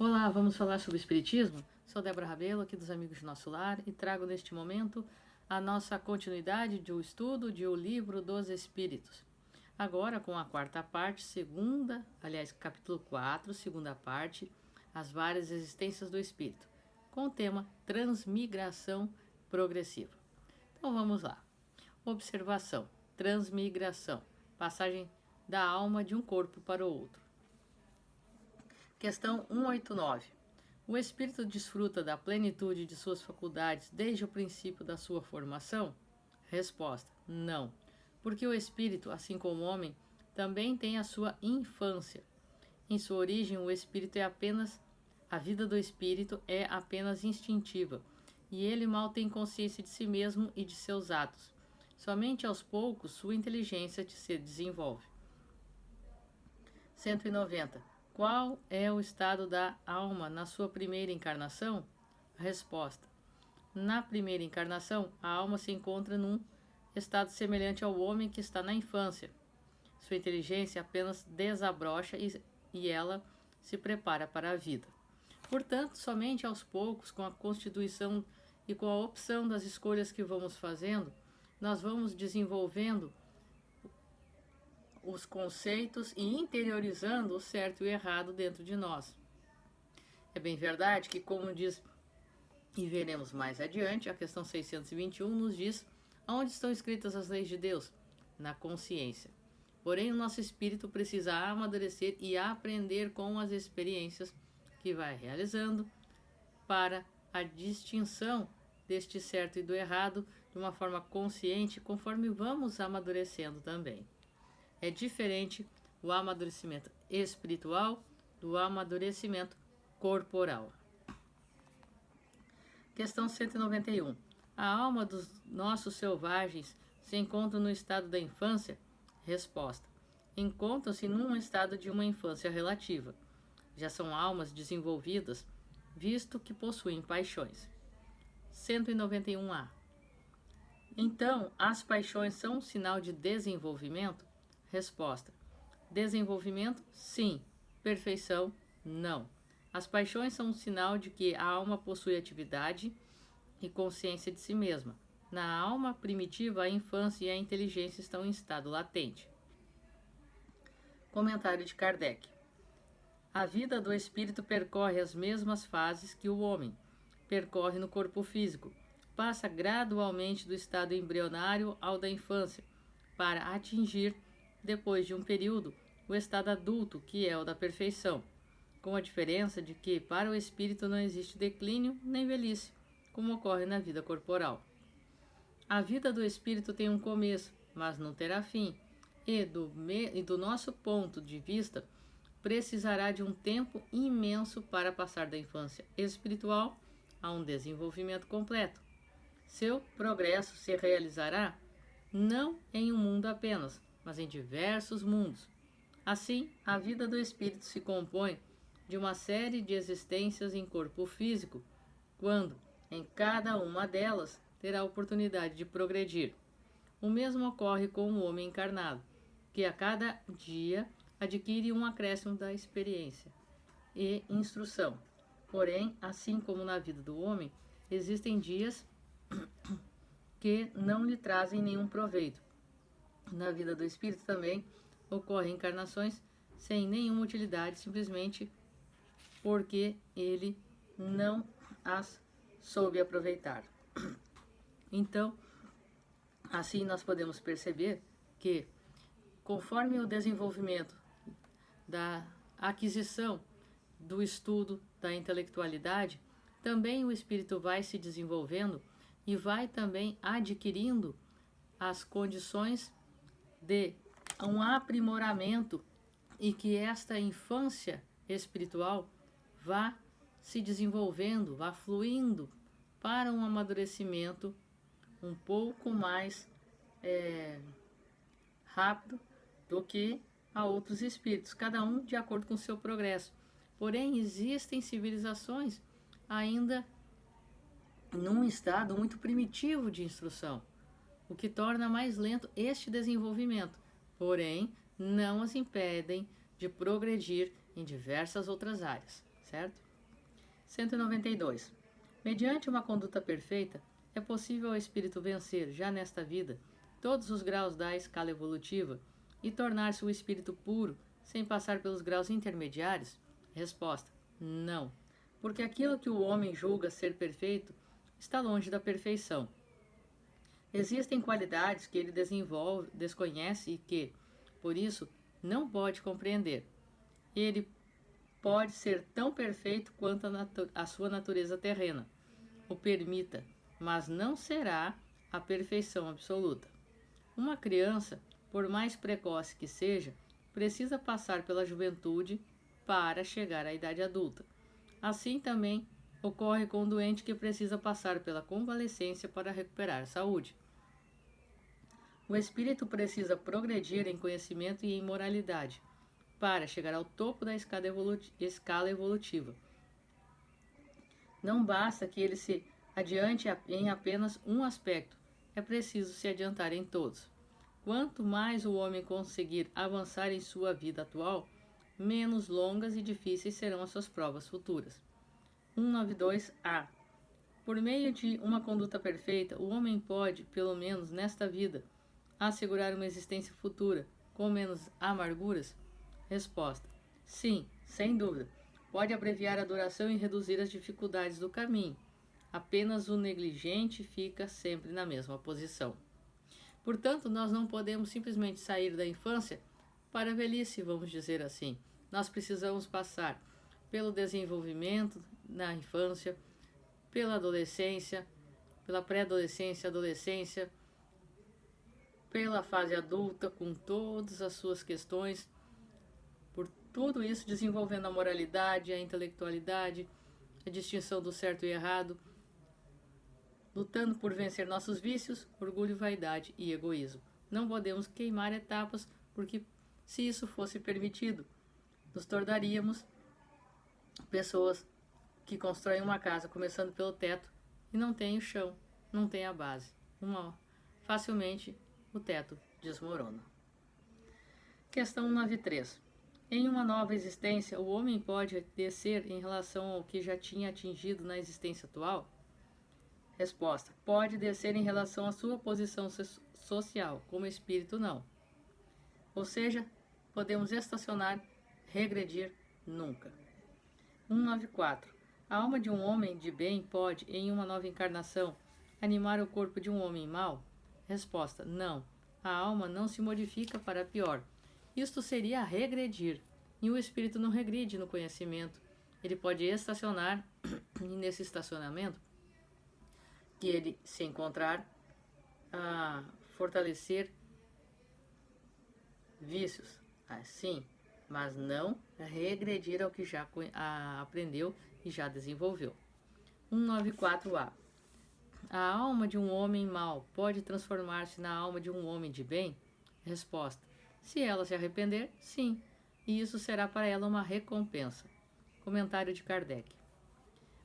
Olá, vamos falar sobre Espiritismo? Sou Débora Rabelo, aqui dos Amigos de Nosso Lar, e trago neste momento a nossa continuidade do estudo de O Livro dos Espíritos. Agora com a quarta parte, capítulo 4, segunda parte, as várias existências do Espírito, com o tema Transmigração Progressiva. Então vamos lá. Observação: transmigração, passagem da alma de um corpo para o outro. Questão 189. O espírito desfruta da plenitude de suas faculdades desde o princípio da sua formação? Resposta: não, porque o espírito, assim como o homem, também tem a sua infância. Em sua origem, a vida do espírito é apenas instintiva, e ele mal tem consciência de si mesmo e de seus atos. Somente aos poucos sua inteligência se desenvolve. 190. Qual é o estado da alma na sua primeira encarnação? Resposta: na primeira encarnação, a alma se encontra num estado semelhante ao homem que está na infância. Sua inteligência apenas desabrocha e ela se prepara para a vida. Portanto, somente aos poucos, com a constituição e com a opção das escolhas que vamos fazendo, nós vamos desenvolvendo os conceitos e interiorizando o certo e o errado dentro de nós. É bem verdade que, como diz, e veremos mais adiante, a questão 621 nos diz aonde estão escritas as leis de Deus? Na consciência. Porém, o nosso espírito precisa amadurecer e aprender com as experiências que vai realizando para a distinção deste certo e do errado de uma forma consciente, conforme vamos amadurecendo também. É diferente o amadurecimento espiritual do amadurecimento corporal. Questão 191. A alma dos nossos selvagens se encontra no estado da infância? Resposta: encontram-se num estado de uma infância relativa. Já são almas desenvolvidas, visto que possuem paixões. 191A. Então, as paixões são um sinal de desenvolvimento? Resposta: desenvolvimento, sim. Perfeição, não. As paixões são um sinal de que a alma possui atividade e consciência de si mesma. Na alma primitiva, a infância e a inteligência estão em estado latente. Comentário de Kardec. A vida do espírito percorre as mesmas fases que o homem percorre no corpo físico. Passa gradualmente do estado embrionário ao da infância, para atingir, depois de um período, o estado adulto, que é o da perfeição, com a diferença de que para o espírito não existe declínio nem velhice, como ocorre na vida corporal. A vida do espírito tem um começo, mas não terá fim, e do nosso ponto de vista, precisará de um tempo imenso para passar da infância espiritual a um desenvolvimento completo. Seu progresso se realizará não em um mundo apenas, mas em diversos mundos. Assim, a vida do espírito se compõe de uma série de existências em corpo físico, quando, em cada uma delas, terá a oportunidade de progredir. O mesmo ocorre com o homem encarnado, que a cada dia adquire um acréscimo da experiência e instrução. Porém, assim como na vida do homem, existem dias que não lhe trazem nenhum proveito. Na vida do espírito também ocorrem encarnações sem nenhuma utilidade, simplesmente porque ele não as soube aproveitar. Então, assim nós podemos perceber que, conforme o desenvolvimento da aquisição do estudo da intelectualidade, também o espírito vai se desenvolvendo e vai também adquirindo as condições de um aprimoramento e que esta infância espiritual vá se desenvolvendo, vá fluindo para um amadurecimento um pouco mais rápido do que a outros espíritos, cada um de acordo com o seu progresso. Porém, existem civilizações ainda num estado muito primitivo de instrução, o que torna mais lento este desenvolvimento, porém não as impedem de progredir em diversas outras áreas, certo? 192. Mediante uma conduta perfeita, é possível ao espírito vencer, já nesta vida, todos os graus da escala evolutiva e tornar-se um espírito puro sem passar pelos graus intermediários? Resposta: não, porque aquilo que o homem julga ser perfeito está longe da perfeição. Existem qualidades que ele desconhece e que, por isso, não pode compreender. Ele pode ser tão perfeito quanto a sua natureza terrena o permita, mas não será a perfeição absoluta. Uma criança, por mais precoce que seja, precisa passar pela juventude para chegar à idade adulta. Assim também ocorre com o doente que precisa passar pela convalescência para recuperar saúde. O espírito precisa progredir em conhecimento e em moralidade para chegar ao topo da escala evolutiva. Não basta que ele se adiante em apenas um aspecto, é preciso se adiantar em todos. Quanto mais o homem conseguir avançar em sua vida atual, menos longas e difíceis serão as suas provas futuras. 192A. Por meio de uma conduta perfeita, o homem pode, pelo menos nesta vida, assegurar uma existência futura com menos amarguras? Resposta: sim, sem dúvida. Pode abreviar a duração e reduzir as dificuldades do caminho. Apenas o negligente fica sempre na mesma posição. Portanto, nós não podemos simplesmente sair da infância para a velhice, vamos dizer assim. Nós precisamos passar pelo desenvolvimento na infância, pela adolescência, pela pré-adolescência, adolescência, pela fase adulta, com todas as suas questões, por tudo isso desenvolvendo a moralidade, a intelectualidade, a distinção do certo e errado, lutando por vencer nossos vícios, orgulho, vaidade e egoísmo. Não podemos queimar etapas, porque se isso fosse permitido, nos tornaríamos pessoas que constroem uma casa começando pelo teto e não tem o chão, não tem a base. Facilmente o teto desmorona. Questão 93. Em uma nova existência, o homem pode descer em relação ao que já tinha atingido na existência atual? Resposta: pode descer em relação à sua posição social, como espírito não. Ou seja, podemos estacionar, regredir nunca. 194. A alma de um homem de bem pode, em uma nova encarnação, animar o corpo de um homem mau? Resposta: não. A alma não se modifica para pior. Isto seria regredir. E o espírito não regride no conhecimento. Ele pode estacionar e nesse estacionamento que ele se encontrar a fortalecer vícios, assim, mas não regredir ao que já aprendeu e já desenvolveu. 194A. A alma de um homem mau pode transformar-se na alma de um homem de bem? Resposta: se ela se arrepender, sim, e isso será para ela uma recompensa. Comentário de Kardec.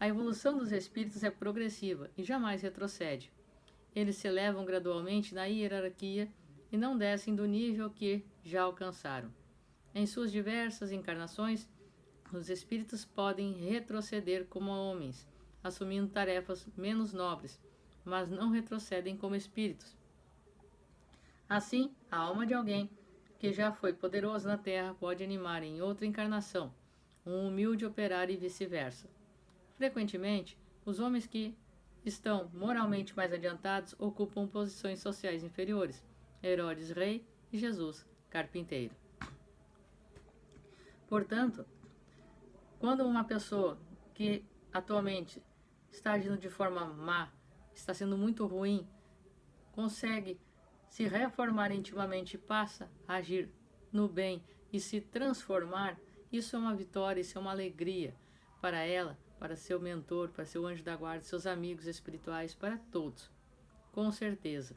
A evolução dos espíritos é progressiva e jamais retrocede. Eles se elevam gradualmente na hierarquia e não descem do nível que já alcançaram. Em suas diversas encarnações, os espíritos podem retroceder como homens, assumindo tarefas menos nobres, mas não retrocedem como espíritos. Assim, a alma de alguém que já foi poderoso na Terra pode animar em outra encarnação um humilde operário e vice-versa. Frequentemente, os homens que estão moralmente mais adiantados ocupam posições sociais inferiores. Herodes rei e Jesus carpinteiro. Portanto, quando uma pessoa que atualmente está agindo de forma má, está sendo muito ruim, consegue se reformar intimamente e passa a agir no bem e se transformar, isso é uma vitória, isso é uma alegria para ela, para seu mentor, para seu anjo da guarda, seus amigos espirituais, para todos, com certeza.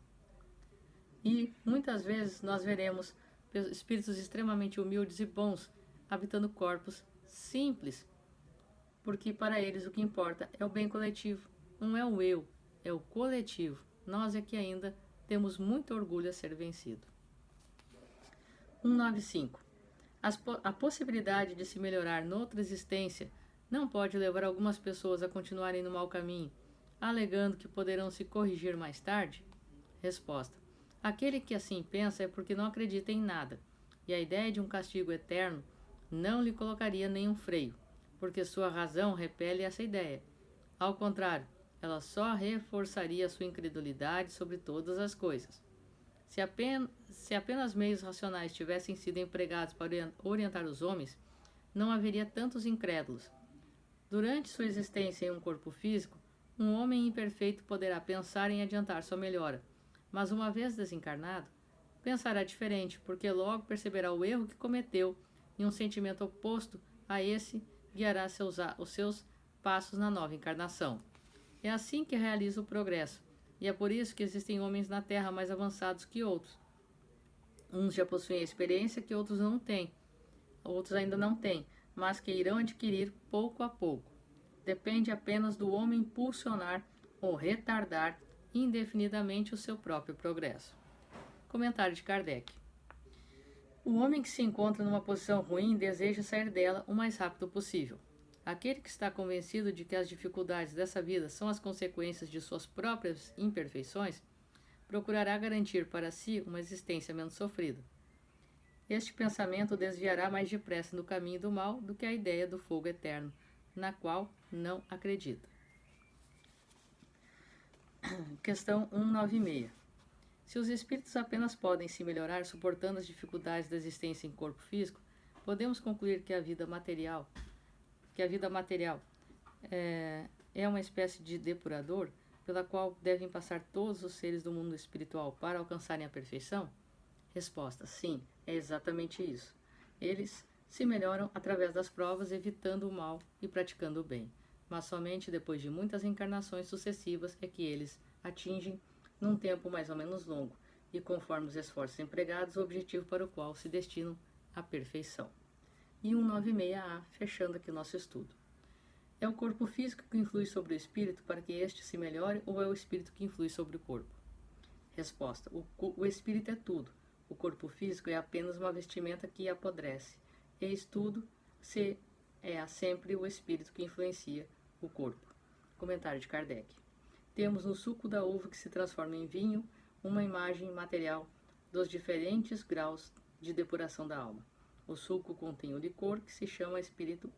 E muitas vezes nós veremos espíritos extremamente humildes e bons habitando corpos simples, porque para eles o que importa é o bem coletivo, não é o eu, é o coletivo. Nós é que ainda temos muito orgulho a ser vencido. 195. A possibilidade de se melhorar noutra existência não pode levar algumas pessoas a continuarem no mau caminho, alegando que poderão se corrigir mais tarde? Resposta: aquele que assim pensa é porque não acredita em nada, e a ideia de um castigo eterno não lhe colocaria nenhum freio, porque sua razão repele essa ideia. Ao contrário, ela só reforçaria sua incredulidade sobre todas as coisas. Se apenas meios racionais tivessem sido empregados para orientar os homens, não haveria tantos incrédulos. Durante sua existência em um corpo físico, um homem imperfeito poderá pensar em adiantar sua melhora, mas uma vez desencarnado, pensará diferente, porque logo perceberá o erro que cometeu e um sentimento oposto a esse guiará os seus passos na nova encarnação. É assim que realiza o progresso, e é por isso que existem homens na Terra mais avançados que outros. Uns já possuem a experiência que outros ainda não têm, mas que irão adquirir pouco a pouco. Depende apenas do homem impulsionar ou retardar indefinidamente o seu próprio progresso. Comentário de Kardec. O homem que se encontra numa posição ruim deseja sair dela o mais rápido possível. Aquele que está convencido de que as dificuldades dessa vida são as consequências de suas próprias imperfeições, procurará garantir para si uma existência menos sofrida. Este pensamento desviará mais depressa no caminho do mal do que a ideia do fogo eterno, na qual não acredita. Questão 196. Se os espíritos apenas podem se melhorar suportando as dificuldades da existência em corpo físico, podemos concluir que a vida material é uma espécie de depurador pela qual devem passar todos os seres do mundo espiritual para alcançarem a perfeição? Resposta: sim, é exatamente isso. Eles se melhoram através das provas, evitando o mal e praticando o bem. Mas somente depois de muitas encarnações sucessivas é que eles atingem, num tempo mais ou menos longo, e conforme os esforços empregados, o objetivo para o qual se destinam à perfeição. E 196A, fechando aqui o nosso estudo. É o corpo físico que influi sobre o espírito para que este se melhore, ou é o espírito que influi sobre o corpo? Resposta: o espírito é tudo. O corpo físico é apenas uma vestimenta que apodrece. Eis tudo, se é sempre o espírito que influencia o corpo. Comentário de Kardec. Temos no suco da uva que se transforma em vinho uma imagem material dos diferentes graus de depuração da alma. O suco contém o licor que se chama espírito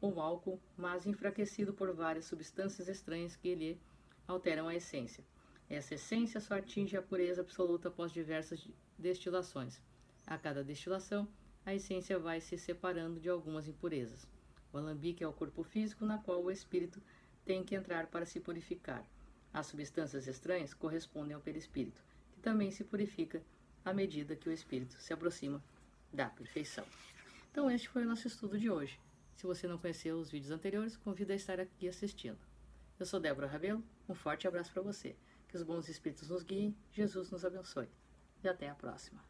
ou álcool, mas enfraquecido por várias substâncias estranhas que lhe alteram a essência. Essa essência só atinge a pureza absoluta após diversas destilações. A cada destilação, a essência vai se separando de algumas impurezas. O alambique é o corpo físico na qual o espírito tem que entrar para se purificar. As substâncias estranhas correspondem ao perispírito, que também se purifica à medida que o espírito se aproxima da perfeição. Então este foi o nosso estudo de hoje. Se você não conheceu os vídeos anteriores, convido a estar aqui assistindo. Eu sou Débora Rabelo, um forte abraço para você. Que os bons espíritos nos guiem, Jesus nos abençoe. E até a próxima.